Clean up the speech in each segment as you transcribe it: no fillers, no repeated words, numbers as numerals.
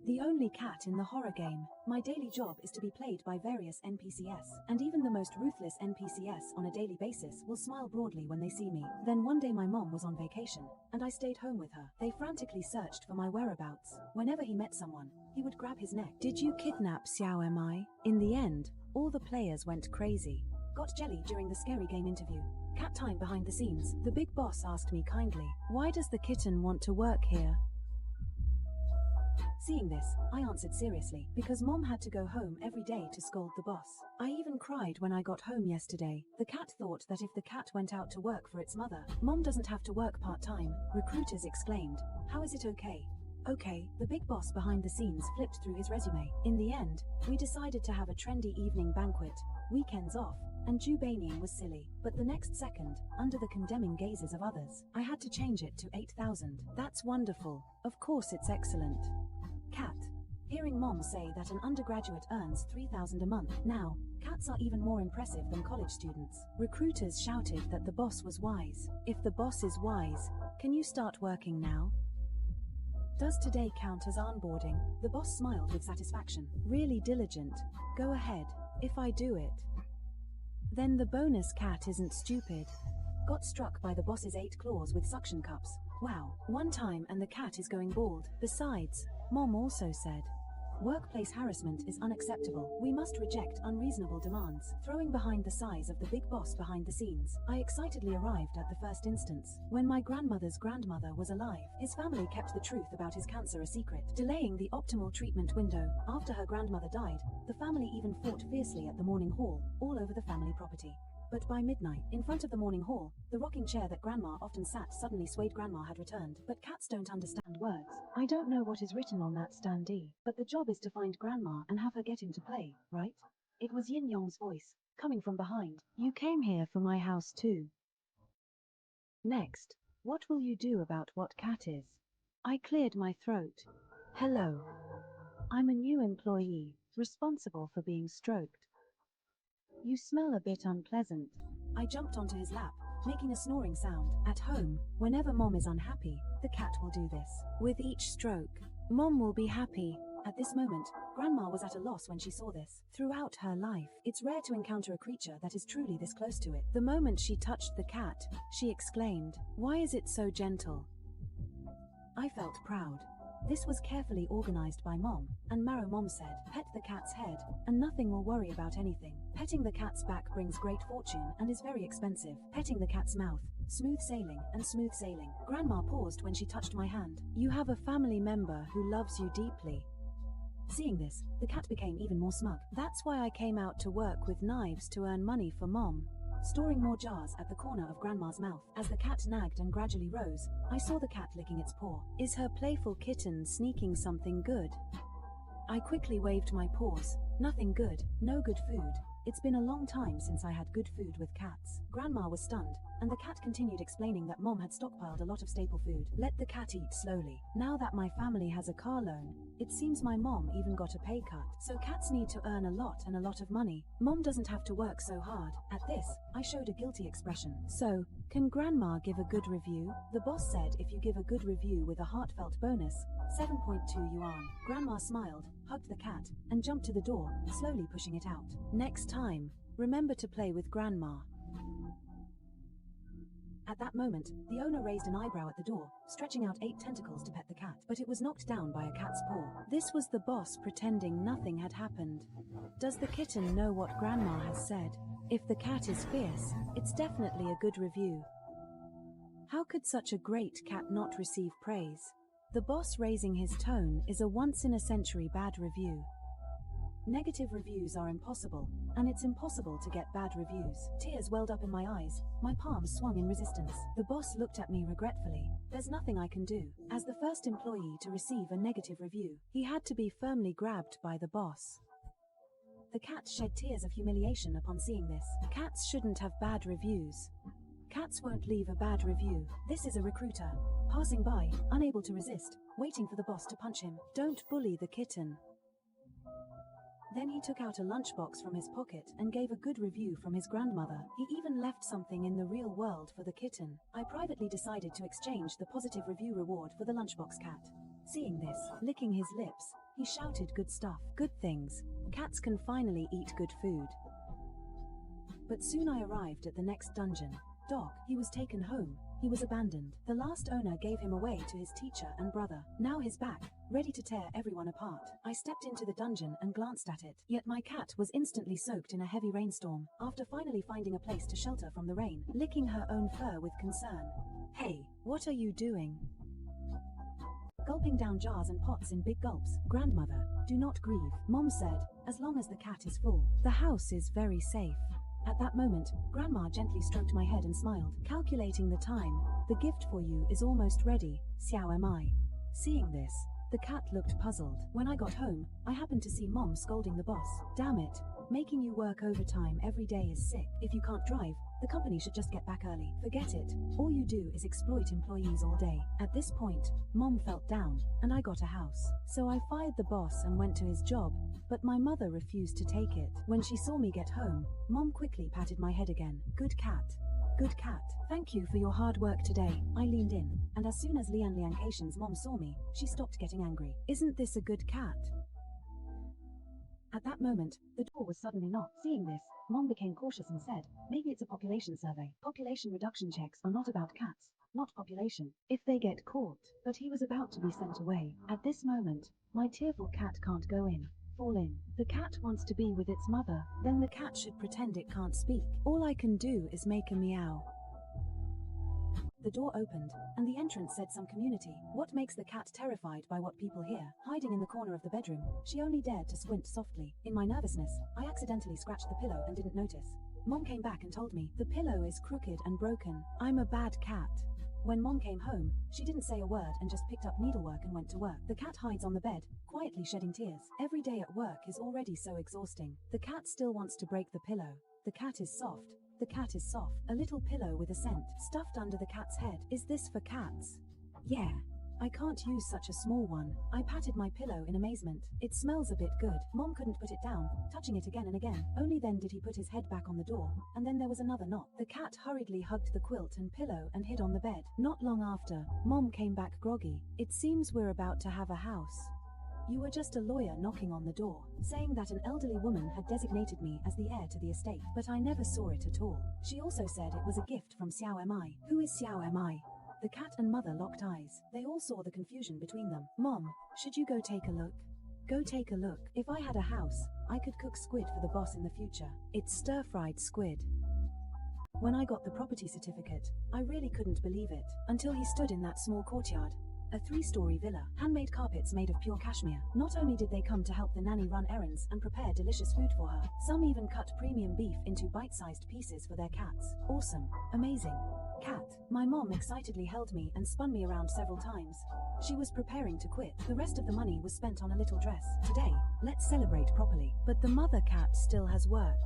the only cat in the horror game. My daily job is to be played by various NPCs, and even the most ruthless NPCs on a daily basis will smile broadly when they see me. Then one day my mom was on vacation, and I stayed home with her. They frantically searched for my whereabouts. Whenever he met someone, he would grab his neck. Did you kidnap Xiao Mai? In the end, all the players went crazy. Got jelly during the scary game interview. Cat time behind the scenes. The big boss asked me kindly, "Why does the kitten want to work here?" Seeing this, I answered seriously, because mom had to go home every day to scold the boss. I even cried when I got home yesterday. The cat thought that if the cat went out to work for its mother, mom doesn't have to work part-time. Recruiters exclaimed, "How is it okay?" Okay, the big boss behind the scenes flipped through his resume. In the end, we decided to have a trendy evening banquet, weekends off, and Jubanian was silly. But the next second, under the condemning gazes of others, I had to change it to 8,000. That's wonderful. Of course it's excellent. Cat. Hearing mom say that an undergraduate earns 3,000 a month. Now, cats are even more impressive than college students. Recruiters shouted that the boss was wise. If the boss is wise, can you start working now? Does today count as onboarding? The boss smiled with satisfaction. Really diligent. Go ahead. If I do it, then the bonus cat isn't stupid. Got struck by the boss's 8 claws with suction cups. Wow, one time and the cat is going bald. Besides, mom also said, workplace harassment is unacceptable. We must reject unreasonable demands. Throwing behind the size of the big boss behind the scenes, I excitedly arrived at the first instance. When my grandmother's grandmother was alive, his family kept the truth about his cancer a secret, delaying the optimal treatment window. After her grandmother died, the family even fought fiercely at the mourning hall, all over the family property. But by midnight, in front of the mourning hall, the rocking chair that Grandma often sat suddenly swayed. Grandma had returned. But cats don't understand words. I don't know what is written on that standee, but the job is to find Grandma and have her get into play, right? It was Yin Yong's voice, coming from behind. You came here for my house too. Next, what will you do about what cat is? I cleared my throat. Hello. I'm a new employee, responsible for being stroked. You smell a bit unpleasant. I jumped onto his lap, making a snoring sound. At home, whenever mom is unhappy, the cat will do this. With each stroke, mom will be happy. At this moment, Grandma was at a loss when she saw this. Throughout her life, it's rare to encounter a creature that is truly this close to it. The moment she touched the cat, she exclaimed, "Why is it so gentle?" I felt proud. This was carefully organized by mom, and Maro mom said, "Pet the cat's head, and nothing will worry about anything. Petting the cat's back brings great fortune and is very expensive. Petting the cat's mouth, smooth sailing and smooth sailing." Grandma paused when she touched my hand. "You have a family member who loves you deeply." Seeing this, the cat became even more smug. "That's why I came out to work with knives to earn money for mom." Storing more jars at the corner of Grandma's mouth. As the cat nagged and gradually rose, I saw the cat licking its paw. Is her playful kitten sneaking something good? I quickly waved my paws. Nothing good, no good food. It's been a long time since I had good food with cats. Grandma was stunned, and the cat continued explaining that mom had stockpiled a lot of staple food. Let the cat eat slowly. Now that my family has a car loan, it seems my mom even got a pay cut. So cats need to earn a lot and a lot of money. Mom doesn't have to work so hard. At this, I showed a guilty expression. So, can Grandma give a good review? The boss said if you give a good review with a heartfelt bonus, 7.2 yuan. Grandma smiled, hugged the cat, and jumped to the door, slowly pushing it out. Next time, remember to play with Grandma. At that moment, the owner raised an eyebrow at the door, stretching out 8 tentacles to pet the cat, but it was knocked down by a cat's paw. This was the boss pretending nothing had happened. Does the kitten know what Grandma has said? If the cat is fierce, it's definitely a good review. How could such a great cat not receive praise? The boss raising his tone is a once-in-a-century bad review. Negative reviews are impossible, and it's impossible to get bad reviews. Tears welled up in my eyes, my palms swung in resistance. The boss looked at me regretfully. There's nothing I can do. As the first employee to receive a negative review, he had to be firmly grabbed by the boss. The cat shed tears of humiliation upon seeing this. Cats shouldn't have bad reviews. Cats won't leave a bad review. This is a recruiter, passing by, unable to resist, waiting for the boss to punch him. Don't bully the kitten. Then he took out a lunchbox from his pocket and gave a good review from his grandmother. He even left something in the real world for the kitten. I privately decided to exchange the positive review reward for the lunchbox cat. Seeing this, licking his lips, He shouted good stuff, good things. Cats can finally eat good food. But soon I arrived at the next dungeon. Dog. He was taken home. He was abandoned. The last owner gave him away to his teacher and brother. Now he's back, ready to tear everyone apart. I stepped into the dungeon and glanced at it. Yet my cat was instantly soaked in a heavy rainstorm, after finally finding a place to shelter from the rain, licking her own fur with concern. Hey, what are you doing? Gulping down jars and pots in big gulps. Grandmother, do not grieve, Mom said, as long as the cat is full. The house is very safe. At that moment, Grandma gently stroked my head and smiled. Calculating the time, the gift for you is almost ready, Xiao am I. Seeing this, the cat looked puzzled. When I got home, I happened to see Mom scolding the boss. Damn it, making you work overtime every day is sick. If you can't drive, the company should just get back early. Forget it. All you do is exploit employees all day. At this point, Mom felt down, and I got a house. So I fired the boss and went to his job, but my mother refused to take it. When she saw me get home, Mom quickly patted my head again. Good cat. Good cat. Thank you for your hard work today. I leaned in, and as soon as Liancation's mom saw me, she stopped getting angry. Isn't this a good cat? At that moment, the door was suddenly knocked. Seeing this, Mom became cautious and said, maybe it's a population survey. Population reduction checks are not about cats, not population, if they get caught. But he was about to be sent away. At this moment, my tearful cat can't go in. Fall in. The cat wants to be with its mother. Then the cat should pretend it can't speak. All I can do is make a meow. The door opened, and the entrance said some community. What makes the cat terrified by what people hear? Hiding in the corner of the bedroom, she only dared to squint softly. In my nervousness, I accidentally scratched the pillow and didn't notice. Mom came back and told me, the pillow is crooked and broken. I'm a bad cat. When Mom came home, she didn't say a word and just picked up needlework and went to work. The cat hides on the bed, quietly shedding tears. Every day at work is already so exhausting. The cat still wants to break the pillow. The cat is soft. The cat is soft. A little pillow with a scent, stuffed under the cat's head. Is this for cats? Yeah. I can't use such a small one. I patted my pillow in amazement. It smells a bit good. Mom couldn't put it down, touching it again and again. Only then did he put his head back on the door, and then there was another knock. The cat hurriedly hugged the quilt and pillow and hid on the bed. Not long after, Mom came back groggy. It seems we're about to have a house. You were just a lawyer knocking on the door, saying that an elderly woman had designated me as the heir to the estate, but I never saw it at all. She also said it was a gift from Xiao Mi. Who is Xiao Mi? The cat and mother locked eyes. They all saw the confusion between them. Mom, should you go take a look? Go take a look. If I had a house, I could cook squid for the boss in the future. It's stir-fried squid. When I got the property certificate, I really couldn't believe it, until he stood in that small courtyard. A 3-story villa, handmade carpets made of pure cashmere. Not only did they come to help the nanny run errands and prepare delicious food for her, some even cut premium beef into bite-sized pieces for their cats. Awesome. Amazing. Cat. My mom excitedly held me and spun me around several times. She was preparing to quit. The rest of the money was spent on a little dress. Today, let's celebrate properly. But the mother cat still has work.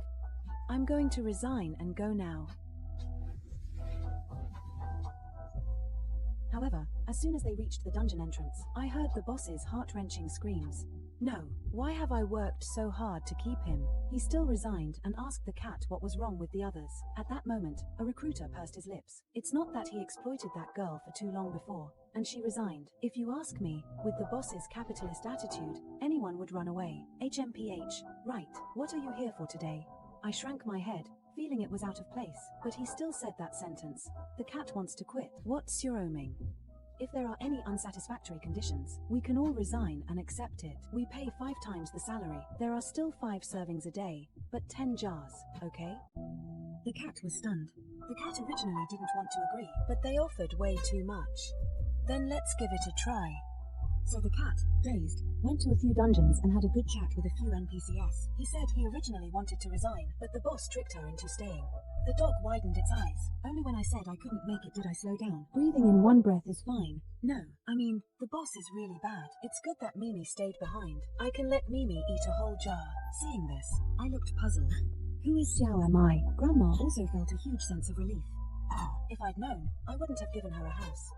I'm going to resign and go now. However, as soon as they reached the dungeon entrance, I heard the boss's heart-wrenching screams. No, why have I worked so hard to keep him? He still resigned and asked the cat what was wrong with the others. At that moment, a recruiter pursed his lips. It's not that he exploited that girl for too long before, and she resigned. If you ask me, with the boss's capitalist attitude, anyone would run away. HMPH. Right, what are you here for today? I shrank my head, feeling it was out of place, but he still said that sentence. The cat wants to quit. What's your oming? If there are any unsatisfactory conditions, we can all resign and accept it. We pay 5 times the salary. There are still 5 servings a day, but 10 jars, okay? The cat was stunned. The cat originally didn't want to agree, but they offered way too much. Then let's give it a try. So the cat, dazed, went to a few dungeons and had a good chat with a few NPCs. He said he originally wanted to resign, but the boss tricked her into staying. The dog widened its eyes. Only when I said I couldn't make it did I slow down. Breathing in one breath is fine. No, I mean, the boss is really bad. It's good that Mimi stayed behind. I can let Mimi eat a whole jar. Seeing this, I looked puzzled. Who is Xiao Mi? Grandma also felt a huge sense of relief. If I'd known, I wouldn't have given her a house.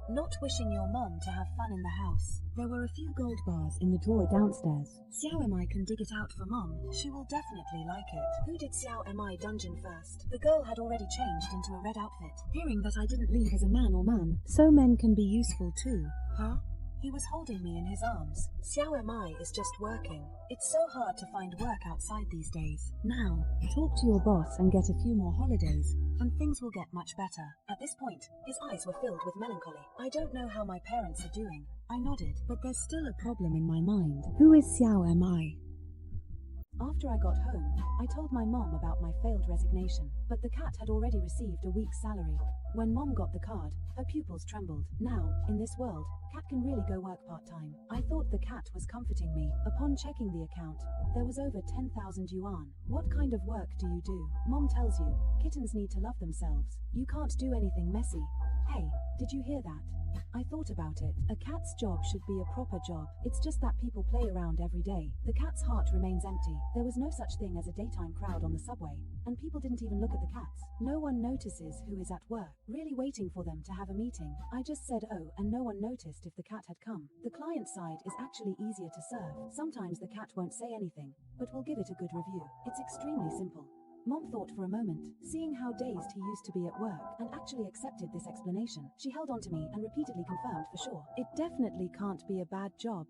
Not wishing your mom to have fun in the house. There were a few gold bars in the drawer downstairs. Xiao Mi can dig it out for mom. She will definitely like it. Who did Xiao Mi dungeon first? The girl had already changed into a red outfit. Hearing that I didn't leave as a man or man, so men can be useful too. Huh? He was holding me in his arms. Xiao MI is just working. It's so hard to find work outside these days. Now, talk to your boss and get a few more holidays, and things will get much better. At this point, his eyes were filled with melancholy. I don't know how my parents are doing. I nodded, but there's still a problem in my mind. Who is Xiao MI? After I got home, I told my mom about my failed resignation, but the cat had already received a week's salary. When Mom got the card, her pupils trembled. Now, in this world, cat can really go work part-time. I thought the cat was comforting me. Upon checking the account, there was over 10,000 yuan. What kind of work do you do? Mom tells you, kittens need to love themselves. You can't do anything messy. Hey, did you hear that? I thought about it. A cat's job should be a proper job. It's just that people play around every day. The cat's heart remains empty. There was no such thing as a daytime crowd on the subway, and people didn't even look at the cats. No one notices who is at work, really waiting for them to have a meeting. I just said oh, and no one noticed if the cat had come. The client side is actually easier to serve. Sometimes the cat won't say anything, but will give it a good review. It's extremely simple. Mom thought for a moment, seeing how dazed he used to be at work, and actually accepted this explanation. She held on to me and repeatedly confirmed for sure. It definitely can't be a bad job.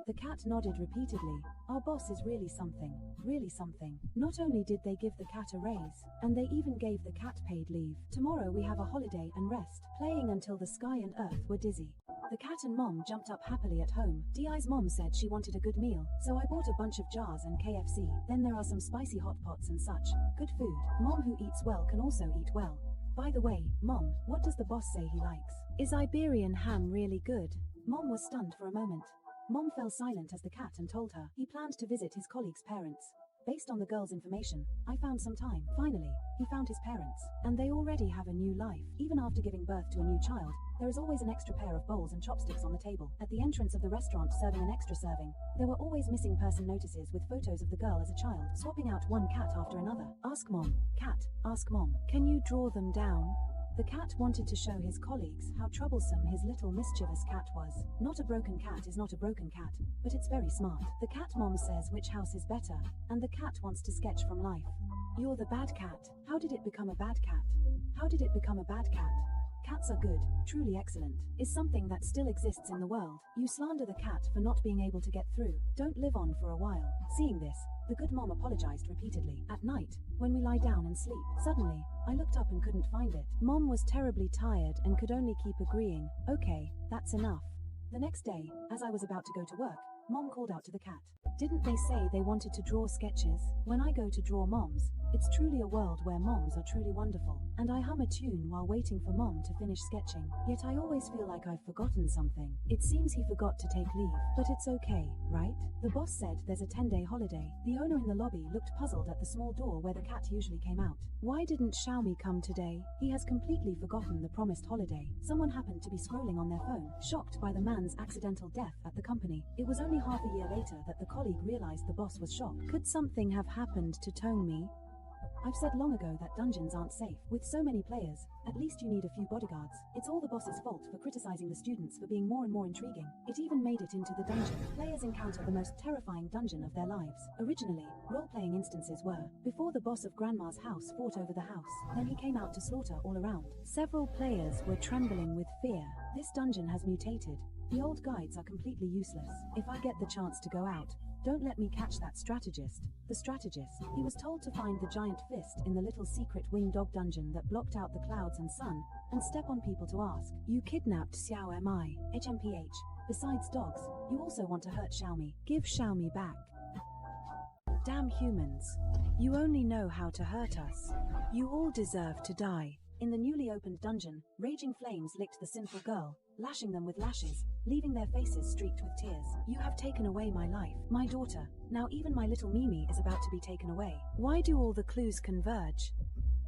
The cat nodded repeatedly. Our boss is really something. Really something. Not only did they give the cat a raise, and they even gave the cat paid leave. Tomorrow we have a holiday and rest, playing until the sky and earth were dizzy. The cat and Mom jumped up happily at home. Di's mom said she wanted a good meal, so I bought a bunch of jars and KFC. Then there are some spicy hot pots and such. Good food. Mom who eats well can also eat well. By the way, Mom, what does the boss say he likes? Is Iberian ham really good? Mom was stunned for a moment. Mom fell silent as the cat and told her he planned to visit his colleague's parents. Based on the girl's information, I found some time. Finally, he found his parents, and they already have a new life. Even after giving birth to a new child, there is always an extra pair of bowls and chopsticks on the table. At the entrance of the restaurant serving an extra serving, there were always missing person notices with photos of the girl as a child, swapping out one cat after another. Ask Mom. Cat, ask Mom. Can you draw them down? The cat wanted to show his colleagues how troublesome his little mischievous cat was. Not a broken cat is not a broken cat, but it's very smart. The cat mom says which house is better, and the cat wants to sketch from life. You're the bad cat. How did it become a bad cat? How did it become a bad cat? Cats are good, truly excellent, is something that still exists in the world. You slander the cat for not being able to get through. Don't live on for a while. Seeing this, the good mom apologized repeatedly. At night, when we lie down and sleep, suddenly, I looked up and couldn't find it. Mom was terribly tired and could only keep agreeing, okay, that's enough. The next day, as I was about to go to work, Mom called out to the cat. Didn't they say they wanted to draw sketches? When I go to draw moms, it's truly a world where moms are truly wonderful, and I hum a tune while waiting for Mom to finish sketching. Yet I always feel like I've forgotten something. It seems he forgot to take leave, but it's okay, right? The boss said there's a 10-day holiday. The owner in the lobby looked puzzled at the small door where the cat usually came out. Why didn't Xiaomi come today? He has completely forgotten the promised holiday. Someone happened to be scrolling on their phone, shocked by the man's accidental death at the company. It was only half a year later that the colleague realized the boss was shocked. Could something have happened to Tongmi? I've said long ago that dungeons aren't safe. With so many players, at least you need a few bodyguards. It's all the boss's fault for criticizing the students for being more and more intriguing. It even made it into the dungeon. Players encounter the most terrifying dungeon of their lives. Originally, role-playing instances were, before the boss of Grandma's house fought over the house, then he came out to slaughter all around. Several players were trembling with fear. This dungeon has mutated. The old guides are completely useless. If I get the chance to go out, don't let me catch that strategist. The strategist. He was told to find the giant fist in the little secret winged dog dungeon that blocked out the clouds and sun, and step on people to ask, you kidnapped Xiao Mi, HMPH. Besides dogs, you also want to hurt Xiaomi. Give Xiaomi back. Damn humans. You only know how to hurt us. You all deserve to die. In the newly opened dungeon, raging flames licked the sinful girl, lashing them with lashes, leaving their faces streaked with tears. You have taken away my life, my daughter. Now even my little Mimi is about to be taken away. Why do all the clues converge?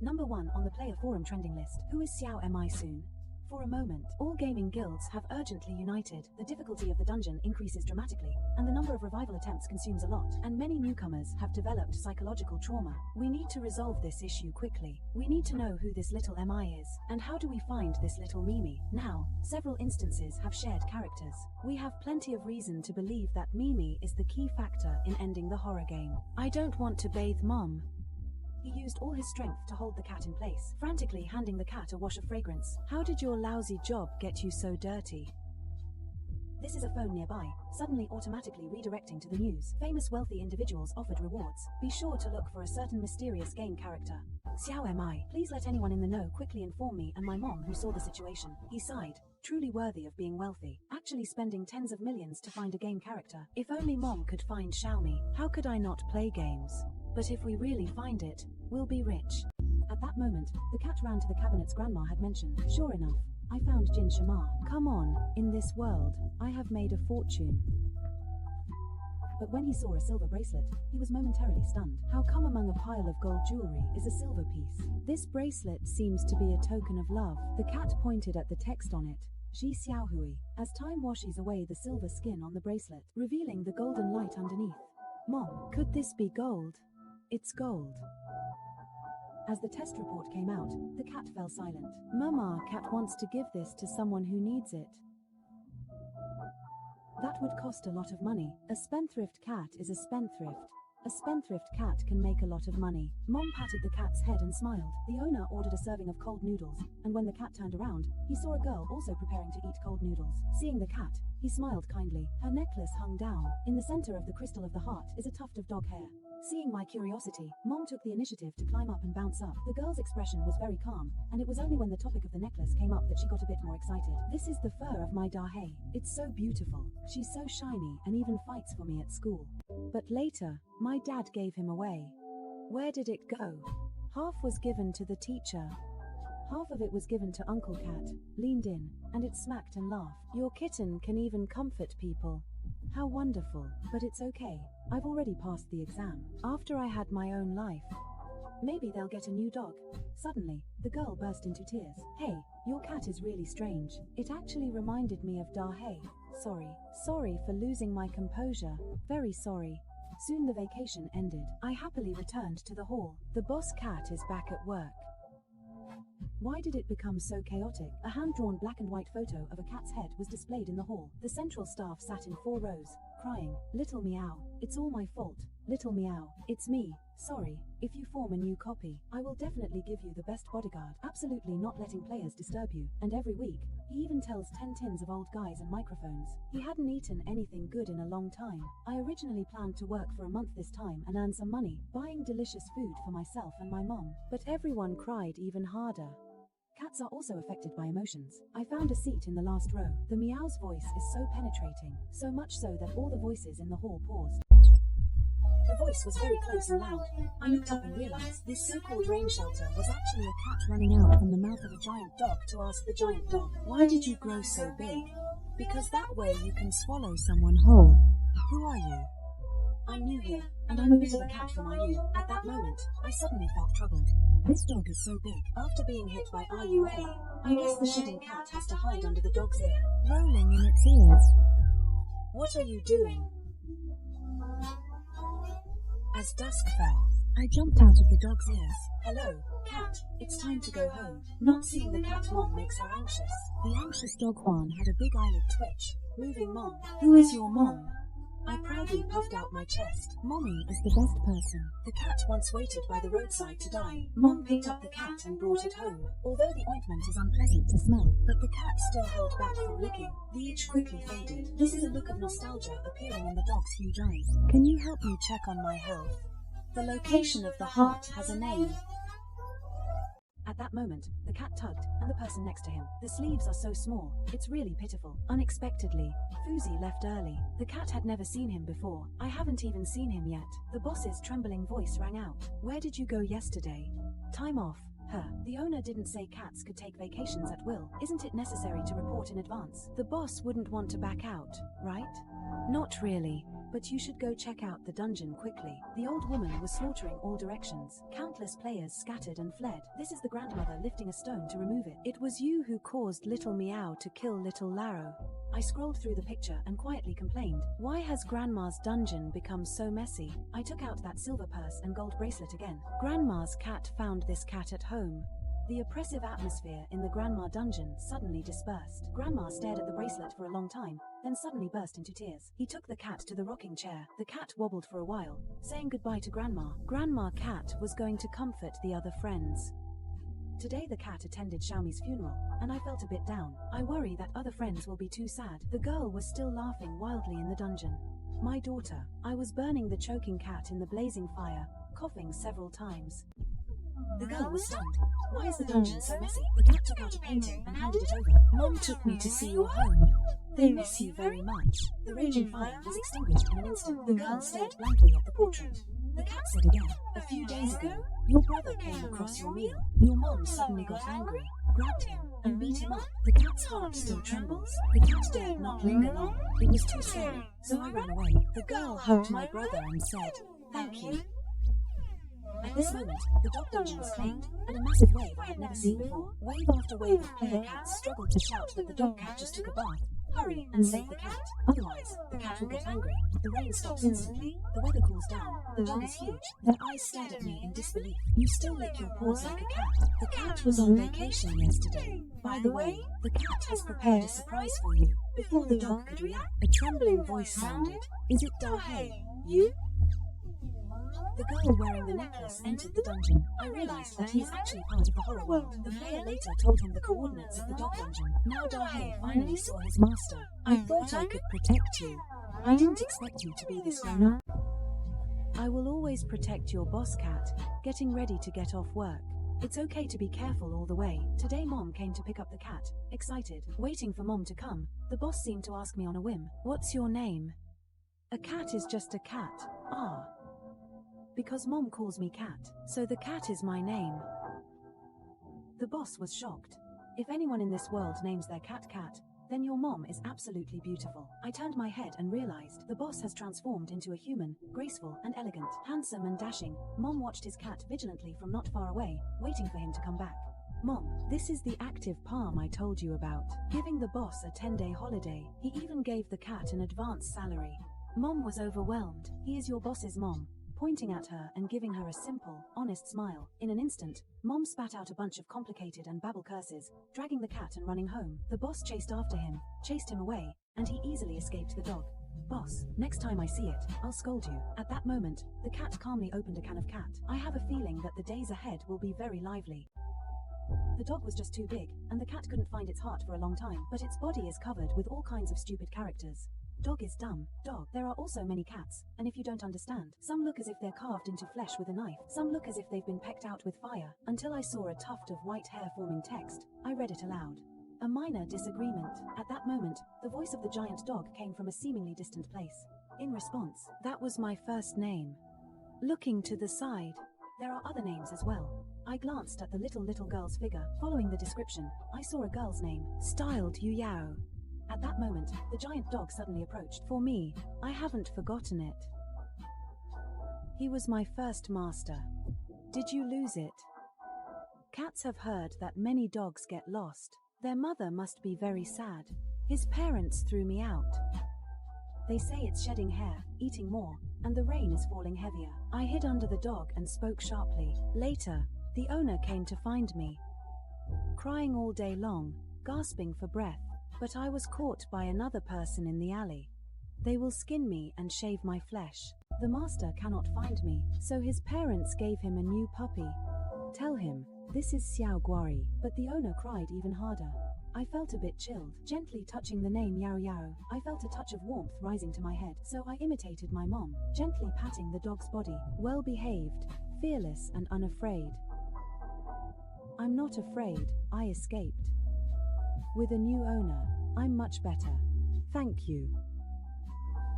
Number 1 on the player forum trending list. Who is Xiao Mi soon? For a moment, all gaming guilds have urgently united. The difficulty of the dungeon increases dramatically, and the number of revival attempts consumes a lot, and many newcomers have developed psychological trauma. We need to resolve this issue quickly. We need to know who this little Mi is, and how do we find this little Mimi? Now, several instances have shared characters. We have plenty of reason to believe that Mimi is the key factor in ending the horror game. I don't want to bathe Mom. He used all his strength to hold the cat in place, frantically handing the cat a wash of fragrance. How did your lousy job get you so dirty? This is a phone nearby, suddenly automatically redirecting to the news. Famous wealthy individuals offered rewards. Be sure to look for a certain mysterious game character. Xiao am I. Please let anyone in the know quickly inform me and my mom who saw the situation. He sighed. Truly worthy of being wealthy. Actually spending tens of millions to find a game character. If only mom could find Xiaomi. How could I not play games? But if we really find it, we'll be rich. At that moment, the cat ran to the cabinets grandma had mentioned. Sure enough, I found Jin Shamar. Come on, in this world, I have made a fortune. But when he saw a silver bracelet, he was momentarily stunned. How come among a pile of gold jewelry is a silver piece? This bracelet seems to be a token of love. The cat pointed at the text on it. Ji Xiaohui, as time washes away the silver skin on the bracelet, revealing the golden light underneath. Mom, could this be gold? It's gold. As the test report came out, the cat fell silent. Mama, cat wants to give this to someone who needs it. That would cost a lot of money. A spendthrift cat is a spendthrift. A spendthrift cat can make a lot of money. Mom patted the cat's head and smiled. The owner ordered a serving of cold noodles, and when the cat turned around, he saw a girl also preparing to eat cold noodles. Seeing the cat, he smiled kindly. Her necklace hung down. In the center of the crystal of the heart is a tuft of dog hair. Seeing my curiosity, Mom took the initiative to climb up and bounce up. The girl's expression was very calm, and it was only when the topic of the necklace came up that she got a bit more excited. This is the fur of my Dahe. It's so beautiful. She's so shiny and even fights for me at school. But later, my dad gave him away. Where did it go? Half was given to the teacher. Half of it was given to Uncle Cat, leaned in, and it smacked and laughed. Your kitten can even comfort people. How wonderful, but it's okay. I've already passed the exam. After I had my own life. Maybe they'll get a new dog. Suddenly, the girl burst into tears. Hey, your cat is really strange. It actually reminded me of Dahe. Sorry for losing my composure. Very sorry. Soon the vacation ended. I happily returned to the hall. The boss cat is back at work. Why did it become so chaotic? A hand-drawn black and white photo of a cat's head was displayed in the hall. The central staff sat in 4 rows, crying. Little Meow, it's all my fault. Little Meow, it's me. Sorry. If you form a new copy, I will definitely give you the best bodyguard. Absolutely not letting players disturb you. And every week, he even tells 10 tins of old guys and microphones. He hadn't eaten anything good in a long time. I originally planned to work for a month this time and earn some money, buying delicious food for myself and my mom. But everyone cried even harder. Cats are also affected by emotions. I found a seat in the last row. The meow's voice is so penetrating, so much so that all the voices in the hall paused. The voice was very close and loud. I looked up and realized this so-called rain shelter was actually a cat running out from the mouth of a giant dog to ask the giant dog, "Why did you grow so big?" "Because that way you can swallow someone whole." "Who are you?" "I'm new here, and I'm a bit of a cat from IU." At that moment, I suddenly felt troubled. This dog is so big. After being hit by RUA, I guess the shedding cat has to hide under the dog's ear, rolling in its ears. "What are you doing?" As dusk fell, I jumped out of the dog's ears. "Hello, cat, it's time to go home." Not seeing the cat mom makes her anxious. The anxious dog Juan had a big eyelid twitch. Moving mom. "Who is your mom?" I proudly puffed out my chest. "Mommy is the best person." The cat once waited by the roadside to die. Mom picked up the cat and brought it home. Although the ointment is unpleasant to smell, but the cat still held back from licking. The itch quickly faded. This is a look of nostalgia appearing in the dog's huge eyes. "Can you help me check on my health? The location of the heart has a name." At that moment, the cat tugged, and the person next to him. The sleeves are so small, it's really pitiful. Unexpectedly, Fuzi left early. The cat had never seen him before. I haven't even seen him yet. The boss's trembling voice rang out. "Where did you go yesterday?" "Time off." The owner didn't say cats could take vacations at will. Isn't it necessary to report in advance? The boss wouldn't want to back out, right? Not really. But you should go check out the dungeon quickly. The old woman was slaughtering all directions. Countless players scattered and fled. This is the grandmother lifting a stone to remove it. "It was you who caused Little Meow to kill Little Laro." I scrolled through the picture and quietly complained. Why has Grandma's dungeon become so messy? I took out that silver purse and gold bracelet again. Grandma's cat found this cat at home. The oppressive atmosphere in the Grandma dungeon suddenly dispersed. Grandma stared at the bracelet for a long time, then suddenly burst into tears. He took the cat to the rocking chair. The cat wobbled for a while, saying goodbye to Grandma. Grandma cat was going to comfort the other friends. Today the cat attended Xiaomi's funeral, and I felt a bit down. I worry that other friends will be too sad. The girl was still laughing wildly in the dungeon. My daughter. I was burning the choking cat in the blazing fire, coughing several times. The girl was stunned. Why is the dungeon so messy? The cat took out a painting and handed it over. Mom took me to see your home. They miss you very much. The raging fire was extinguished in an instant. The girl stared blankly at the portrait. The cat said again, a few days ago, your brother came across your meal. Your mom suddenly got angry, grabbed him, and beat him up. The cat's heart still trembles. The cat dared not linger long. It was too scary, so I ran away. The girl hugged my brother and said, thank you. At this moment, the dog dungeon was claimed, and a massive wave I had never seen before. Wave after wave of player cats struggled to shout that the dog cat just took a bath. Hurry and save the cat, otherwise, the cat will get angry. The rain stops instantly, the weather cools down, the dog is huge. Their eyes stared at me in disbelief. You still lick your paws like a cat. The cat was on vacation yesterday. By the way, the cat has prepared a surprise for you. Before the dog could react, a trembling voice sounded. Is it Dahe? You? The girl wearing the necklace entered the dungeon. I realized that he is actually part of the horror world. The player later told him the coordinates of the dog dungeon. Now Dahe finally saw his master. I thought I could protect you. I didn't expect you to be this grown up. I will always protect your boss cat, getting ready to get off work. It's okay to be careful all the way. Today Mom came to pick up the cat, excited, waiting for Mom to come. The boss seemed to ask me on a whim, what's your name? A cat is just a cat. Ah. Because Mom calls me Cat, so the cat is my name. The boss was shocked. If anyone in this world names their cat Cat, then your mom is absolutely beautiful. I turned my head and realized the boss has transformed into a human, graceful and elegant, handsome and dashing. Mom watched his cat vigilantly from not far away, waiting for him to come back. Mom, this is the active palm I told you about, giving the boss a 10-day holiday. He even gave the cat an advance salary. Mom was overwhelmed. He is your boss's mom. Pointing at her and giving her a simple, honest smile. In an instant, Mom spat out a bunch of complicated and babble curses, dragging the cat and running home. The boss chased after him, chased him away, and he easily escaped the dog. Boss, next time I see it, I'll scold you. At that moment, the cat calmly opened a can of cat. I have a feeling that the days ahead will be very lively. The dog was just too big, and the cat couldn't find its heart for a long time, but its body is covered with all kinds of stupid characters. Dog is dumb. Dog. There are also many cats, and if you don't understand, some look as if they're carved into flesh with a knife, some look as if they've been pecked out with fire, until I saw a tuft of white hair forming text. I read it aloud. A minor disagreement. At that moment, the voice of the giant dog came from a seemingly distant place. In response, that was my first name. Looking to the side, there are other names as well. I glanced at the little girl's figure. Following the description, I saw a girl's name, styled Yu Yao. At that moment, the giant dog suddenly approached. For me, I haven't forgotten it. He was my first master. Did you lose it? Cats have heard that many dogs get lost. Their mother must be very sad. His parents threw me out. They say it's shedding hair, eating more, and the rain is falling heavier. I hid under the dog and spoke sharply. Later, the owner came to find me. Crying all day long, gasping for breath. But I was caught by another person in the alley. They will skin me and shave my flesh. The master cannot find me, so his parents gave him a new puppy. Tell him, this is Xiao Guari. But the owner cried even harder. I felt a bit chilled, gently touching the name Yao Yao. I felt a touch of warmth rising to my head, so I imitated my mom, gently patting the dog's body. Well behaved, fearless and unafraid. I'm not afraid, I escaped. With a new owner, I'm much better. Thank you.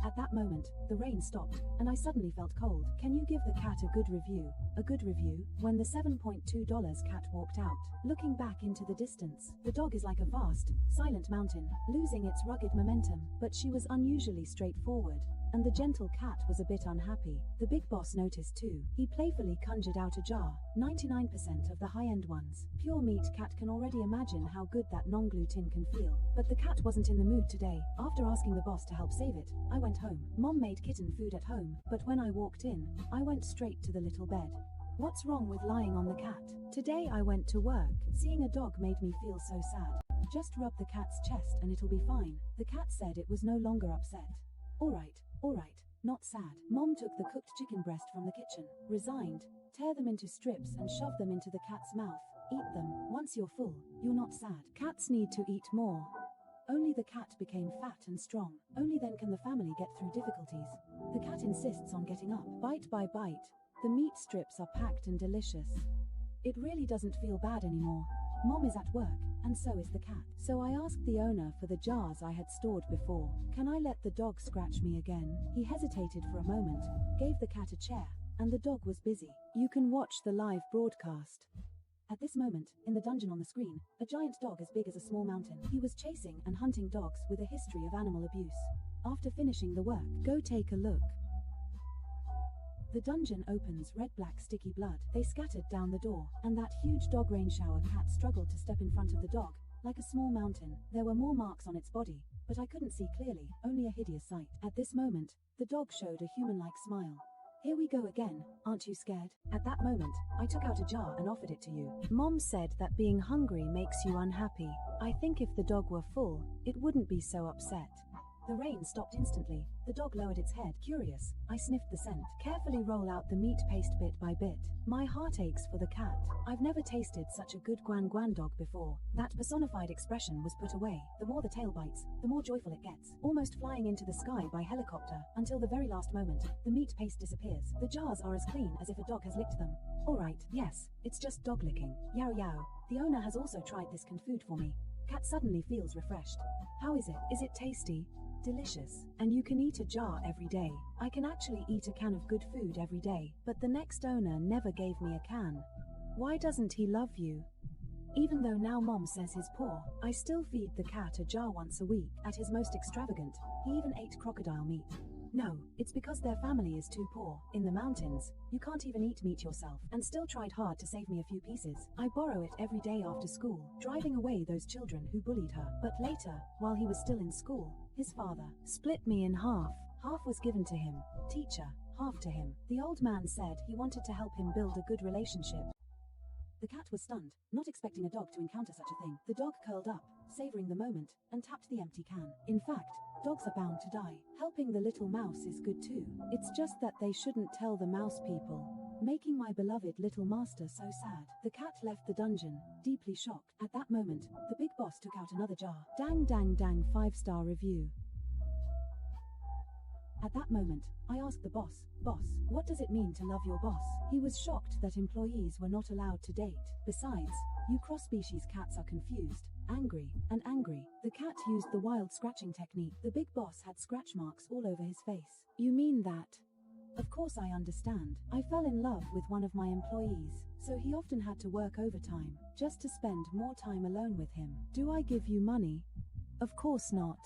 At that moment, the rain stopped, and I suddenly felt cold. Can you give the cat a good review? A good review? When the $7.2 cat walked out, looking back into the distance, the dog is like a vast, silent mountain, losing its rugged momentum. But she was unusually straightforward, and the gentle cat was a bit unhappy. The big boss noticed too. He playfully conjured out a jar, 99% of the high-end ones. Pure meat cat can already imagine how good that non-gluten can feel. But the cat wasn't in the mood today. After asking the boss to help save it, I went home. Mom made kitten food at home, but when I walked in, I went straight to the little bed. What's wrong with lying on the cat? Today I went to work. Seeing a dog made me feel so sad. Just rub the cat's chest and it'll be fine. The cat said it was no longer upset. Alright, not sad. Mom took the cooked chicken breast from the kitchen, resigned, tear them into strips and shove them into the cat's mouth. Eat them. Once you're full, you're not sad. Cats need to eat more. Only the cat became fat and strong. Only then can the family get through difficulties. The cat insists on getting up. Bite by bite, the meat strips are packed and delicious. It really doesn't feel bad anymore. Mom is at work, and so is the cat. So I asked the owner for the jars I had stored before. Can I let the dog scratch me again? He hesitated for a moment, gave the cat a chair, and the dog was busy. You can watch the live broadcast. At this moment, in the dungeon on the screen, a giant dog as big as a small mountain. He was chasing and hunting dogs with a history of animal abuse. After finishing the work, go take a look. The dungeon opens, red-black sticky blood. They scattered down the door, and that huge dog rain shower cat struggled to step in front of the dog, like a small mountain. There were more marks on its body, but I couldn't see clearly, only a hideous sight. At this moment, the dog showed a human-like smile. Here we go again, aren't you scared? At that moment, I took out a jar and offered it to you. Mom said that being hungry makes you unhappy. I think if the dog were full, it wouldn't be so upset. The rain stopped instantly. The dog lowered its head. Curious, I sniffed the scent. Carefully roll out the meat paste bit by bit. My heart aches for the cat. I've never tasted such a good guan guan dog before. That personified expression was put away. The more the tail bites, the more joyful it gets. Almost flying into the sky by helicopter, until the very last moment, the meat paste disappears. The jars are as clean as if a dog has licked them. Alright, yes, it's just dog licking. Yow yow. The owner has also tried this canned food for me. Cat suddenly feels refreshed. How is it? Is it tasty? Delicious. And you can eat a jar every day. I can actually eat a can of good food every day. But the next owner never gave me a can. Why doesn't he love you? Even though now Mom says he's poor, I still feed the cat a jar once a week. At his most extravagant, he even ate crocodile meat. No, it's because their family is too poor. In the mountains, you can't even eat meat yourself, and still tried hard to save me a few pieces. I borrow it every day after school, driving away those children who bullied her. But later, while he was still in school, his father split me in half. Half was given to him, teacher, half to him. The old man said he wanted to help him build a good relationship. The cat was stunned, not expecting a dog to encounter such a thing. The dog curled up, savoring the moment, and tapped the empty can. In fact, dogs are bound to die. Helping the little mouse is good too. It's just that they shouldn't tell the mouse people, making my beloved little master so sad. The cat left the dungeon, deeply shocked. At that moment, the big boss took out another jar. Dang dang dang 5-star review. At that moment, I asked the boss, what does it mean to love your boss? He was shocked that employees were not allowed to date. Besides, you cross-species cats are confused, angry, and angry. The cat used the wild scratching technique. The big boss had scratch marks all over his face. You mean that? Of course I understand. I fell in love with one of my employees, so he often had to work overtime, just to spend more time alone with him. Do I give you money? Of course not.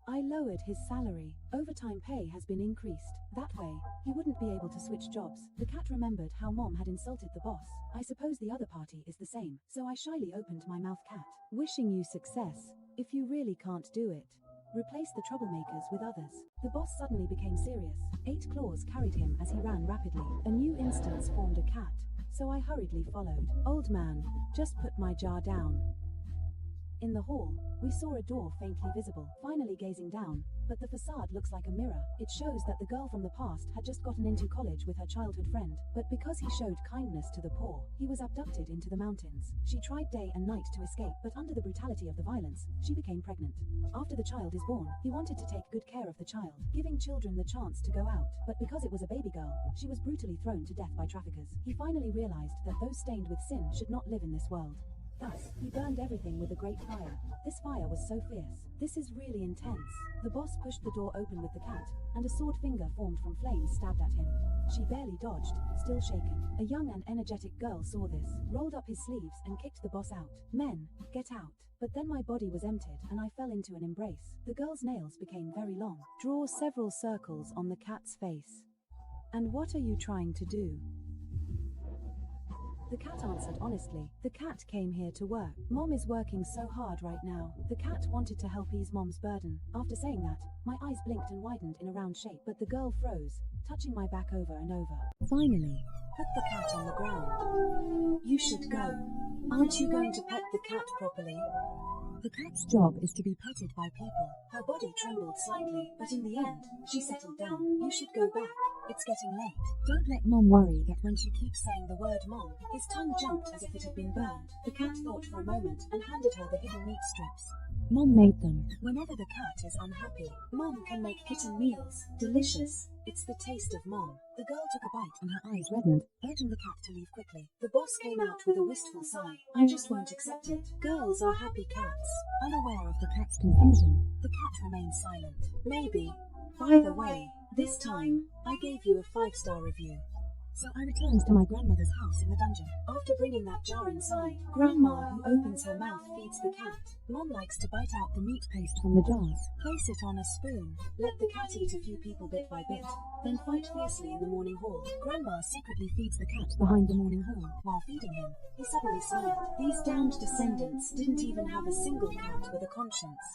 I lowered his salary. Overtime pay has been increased. That way, he wouldn't be able to switch jobs. The cat remembered how Mom had insulted the boss. I suppose the other party is the same, so I shyly opened my mouth. Cat, wishing you success. If you really can't do it, replace the troublemakers with others. The boss suddenly became serious. 8 claws carried him as he ran rapidly. A new instance formed a cat, so I hurriedly followed. Old man, just put my jar down. In the hall, we saw a door faintly visible. Finally gazing down, but the facade looks like a mirror. It shows that the girl from the past had just gotten into college with her childhood friend, but because he showed kindness to the poor, he was abducted into the mountains. She tried day and night to escape, but under the brutality of the violence, she became pregnant. After the child is born, he wanted to take good care of the child, giving children the chance to go out, but because it was a baby girl, she was brutally thrown to death by traffickers. He finally realized that those stained with sin should not live in this world. Thus, he burned everything with a great fire. This fire was so fierce. This is really intense. The boss pushed the door open with the cat, and a sword finger formed from flames stabbed at him. She barely dodged, still shaken. A young and energetic girl saw this, rolled up his sleeves and kicked the boss out. Men, get out. But then my body was emptied, and I fell into an embrace. The girl's nails became very long. Draw several circles on the cat's face. And what are you trying to do? The cat answered honestly. The cat came here to work. Mom is working so hard right now. The cat wanted to help ease Mom's burden. After saying that, my eyes blinked and widened in a round shape, but the girl froze, touching my back over and over. Finally, put the cat on the ground. You should go. Aren't you going to pet the cat properly? The cat's job is to be petted by people. Her body trembled slightly, but in the end, she settled down. You should go back. It's getting late. Don't let Mom worry that when she keeps saying the word Mom, his tongue jumped as if it had been burned. The cat thought for a moment and handed her the hidden meat strips. Mom made them. Whenever the cat is unhappy, Mom can make kitten meals. Delicious. It's the taste of Mom. The girl took a bite and her eyes reddened, urging the cat to leave quickly. The boss came out with a wistful sigh. I just won't accept it. Girls are happy cats. Unaware of the cat's confusion, the cat remained silent. Maybe. By the way, this time, I gave you a 5-star review. So I returned to my grandmother's house in the dungeon. After bringing that jar inside, Grandma, who opens her mouth, feeds the cat. Mom likes to bite out the meat paste from the jars, place it on a spoon, let the cat eat a few people bit by bit, then fight fiercely in the morning hall. Grandma secretly feeds the cat behind the morning hall. While feeding him, he suddenly sighed. These damned descendants didn't even have a single cat with a conscience.